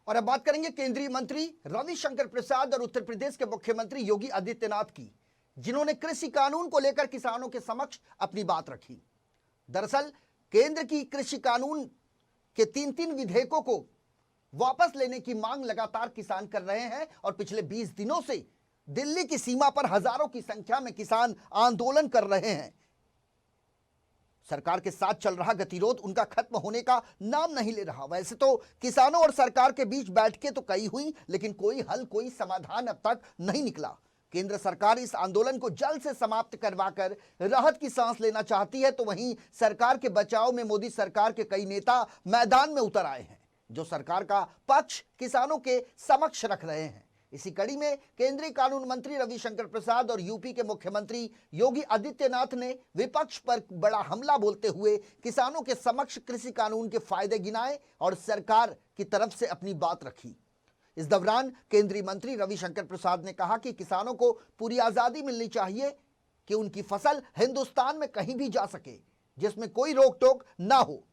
और अब बात करेंगे केंद्रीय मंत्री रविशंकर प्रसाद और उत्तर प्रदेश के मुख्यमंत्री योगी आदित्यनाथ की, जिन्होंने कृषि कानून को लेकर किसानों के समक्ष अपनी बात रखी। दरअसल केंद्र की कृषि कानून के तीन विधेयकों को वापस लेने की मांग लगातार किसान कर रहे हैं और पिछले 20 दिनों से दिल्ली की सीमा पर हजारों की संख्या में किसान आंदोलन कर रहे हैं। सरकार के साथ चल रहा गतिरोध उनका खत्म होने का नाम नहीं ले रहा। वैसे तो किसानों और सरकार के बीच बैठकें तो कई हुई, लेकिन कोई हल, कोई समाधान अब तक नहीं निकला। केंद्र सरकार इस आंदोलन को जल्द से समाप्त करवाकर राहत की सांस लेना चाहती है, तो वहीं सरकार के बचाव में मोदी सरकार के कई नेता मैदान में उतर आए हैं, जो सरकार का पक्ष किसानों के समक्ष रख रहे हैं। इसी कड़ी में केंद्रीय कानून मंत्री रविशंकर प्रसाद और यूपी के मुख्यमंत्री योगी आदित्यनाथ ने विपक्ष पर बड़ा हमला बोलते हुए किसानों के समक्ष कृषि कानून के फायदे गिनाए और सरकार की तरफ से अपनी बात रखी। इस दौरान केंद्रीय मंत्री रविशंकर प्रसाद ने कहा कि किसानों को पूरी आजादी मिलनी चाहिए कि उनकी फसल हिंदुस्तान में कहीं भी जा सके, जिसमें कोई रोक टोक ना हो।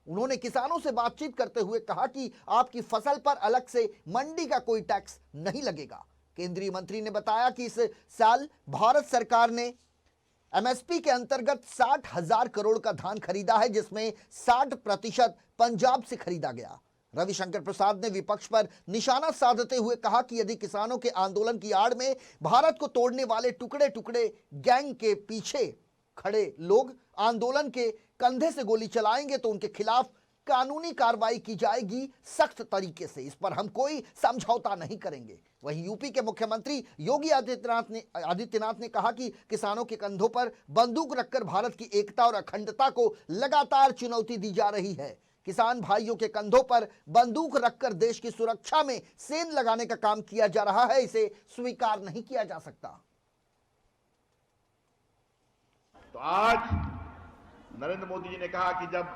उन्होंने किसानों से बातचीत करते हुए कहा कि आपकी फसल पर अलग से मंडी का कोई टैक्स नहीं लगेगा। केंद्रीय मंत्री ने बताया कि इस साल भारत सरकार ने एमएसपी के अंतर्गत 60,000 करोड़ का धान खरीदा है, जिसमें 60% पंजाब से खरीदा गया। रविशंकर प्रसाद ने विपक्ष पर निशाना साधते हुए कहा कि यदि किसानों के आंदोलन की आड़ में भारत को तोड़ने वाले टुकड़े टुकड़े गैंग के पीछे खड़े लोग आंदोलन के कंधे से गोली चलाएंगे तो उनके खिलाफ कानूनी कार्रवाई की जाएगी सख्त तरीके से। इस पर हम कोई समझौता नहीं करेंगे। वहीं यूपी के मुख्यमंत्री योगी आदित्यनाथ ने कहा कि किसानों के कंधों पर बंदूक रखकर भारत की एकता और अखंडता को लगातार चुनौती दी जा रही है। किसान भाइयों के कंधों पर बंदूक रखकर देश की सुरक्षा में सेंध लगाने का काम किया जा रहा है, इसे स्वीकार नहीं किया जा सकता। तो आज नरेंद्र मोदी जी ने कहा कि जब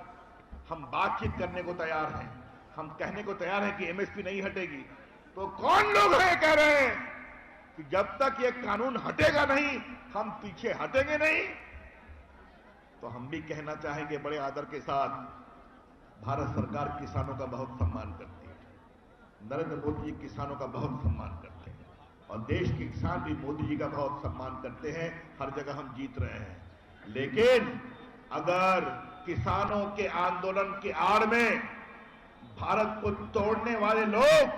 हम बातचीत करने को तैयार हैं, हम कहने को तैयार हैं कि एमएसपी नहीं हटेगी, तो कौन लोग हैं कह रहे हैं कि जब तक ये कानून हटेगा नहीं हम पीछे हटेंगे नहीं। तो हम भी कहना चाहेंगे बड़े आदर के साथ, भारत सरकार किसानों का बहुत सम्मान करती है, नरेंद्र मोदी जी किसानों का बहुत सम्मान करते हैं और देश के किसान भी मोदी जी का बहुत सम्मान करते हैं। हर जगह हम जीत रहे हैं, लेकिन अगर किसानों के आंदोलन की आड़ में भारत को तोड़ने वाले लोग,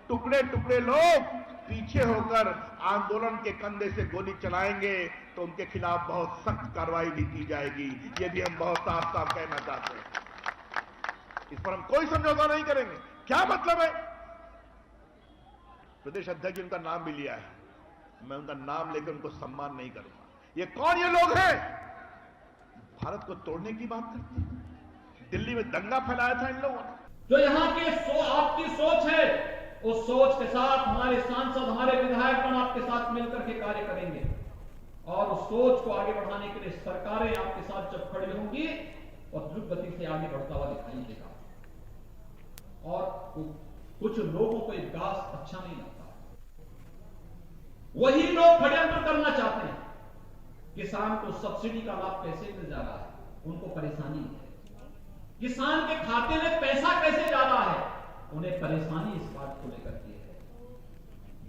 टुकड़े टुकड़े लोग पीछे होकर आंदोलन के कंधे से गोली चलाएंगे तो उनके खिलाफ बहुत सख्त कार्रवाई भी की जाएगी। ये भी हम बहुत साफ साफ कहना चाहते हैं। इस पर हम कोई समझौता नहीं करेंगे। क्या मतलब है? प्रदेश अध्यक्ष उनका नाम भी लिया है, मैं उनका नाम लेकर उनको सम्मान नहीं करूंगा। ये कौन ये लोग हैं? भारत को तोड़ने की बात करते हैं। दिल्ली में दंगा फैलाया था इन लोगों ने। जो यहाँ के आपकी सोच है, उस सोच के साथ हमारे सांसद, हमारे विधायकगण आपके साथ मिलकर के कार्य करेंगे और उस सोच को आगे बढ़ाने के लिए सरकारें आपके साथ जब खड़ी होंगी और द्रुत गति से आगे बढ़ता हुआ दिखाई देगा। और कुछ लोगों को एक गास अच्छा नहीं लगता, वही लोग षड्यंत्र करना चाहते हैं। किसान को सब्सिडी का लाभ कैसे मिल जा रहा है, उनको परेशानी है। किसान के खाते में पैसा कैसे जा रहा है, उन्हें परेशानी इस बात को लेकर के है।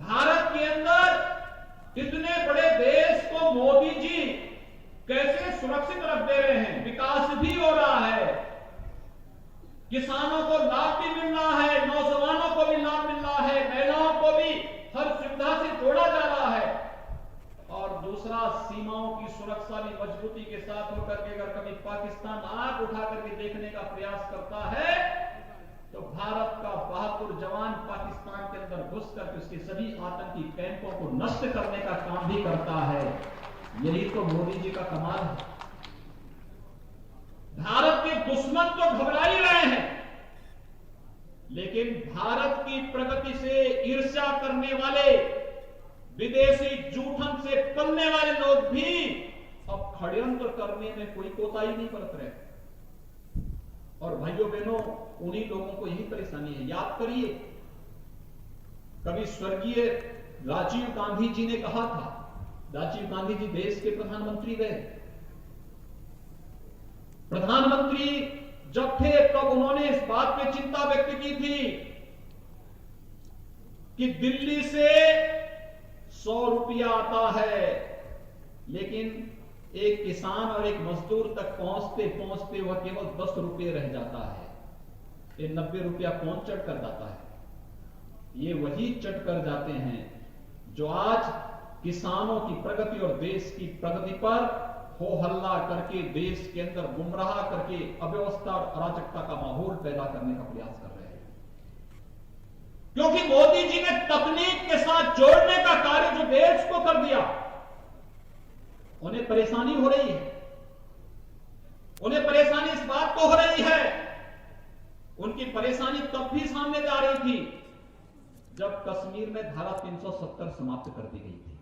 भारत के अंदर इतने बड़े देश को मोदी जी कैसे सुरक्षित रख दे रहे हैं, विकास भी हो रहा है, किसानों को लाभ भी मिल रहा है, नौजवानों को भी लाभ मिल रहा है, महिलाओं को भी हर सुविधा से जोड़ा जा रहा है। और दूसरा, सीमाओं की सुरक्षा भी मजबूती के साथ होकर के अगर कभी पाकिस्तान आंख उठा करके देखने का प्रयास करता है तो भारत का बहादुर जवान पाकिस्तान के अंदर घुस करके उसके सभी आतंकी कैंपों को नष्ट करने का काम भी करता है। यही तो मोदी जी का कमाल है। भारत के दुश्मन तो घबरा ही रहे हैं, लेकिन भारत की प्रगति से ईर्ष्या करने वाले, विदेशी जूठन से पलने वाले लोग भी अब षड्यंत्र करने में कोई कोताही नहीं बरत रहे। और भाइयों बहनों, उन्हीं लोगों को यही परेशानी है। याद करिए, कभी स्वर्गीय राजीव गांधी जी ने कहा था, राजीव गांधी जी देश के प्रधानमंत्री रहे, प्रधानमंत्री जब थे तब उन्होंने इस बात पे चिंता व्यक्त की थी कि दिल्ली से 100 रुपया आता है, लेकिन एक किसान और एक मजदूर तक पहुंचते पहुंचते वह केवल 10 रुपये रह जाता है। ये 90 रुपया कौन चट कर जाता है? ये वही चट कर जाते हैं जो आज किसानों की प्रगति और देश की प्रगति पर हो हल्ला करके देश के अंदर गुमराह करके अव्यवस्था और अराजकता का माहौल पैदा करने का प्रयास कर रहे हैं। क्योंकि मोदी जी ने तकनीक के साथ जोड़ने का कार्य जो देश को कर दिया, उन्हें परेशानी हो रही है। उन्हें परेशानी इस बात को हो रही है, उनकी परेशानी तब भी सामने आ रही थी जब कश्मीर में धारा 370 समाप्त कर दी गई थी।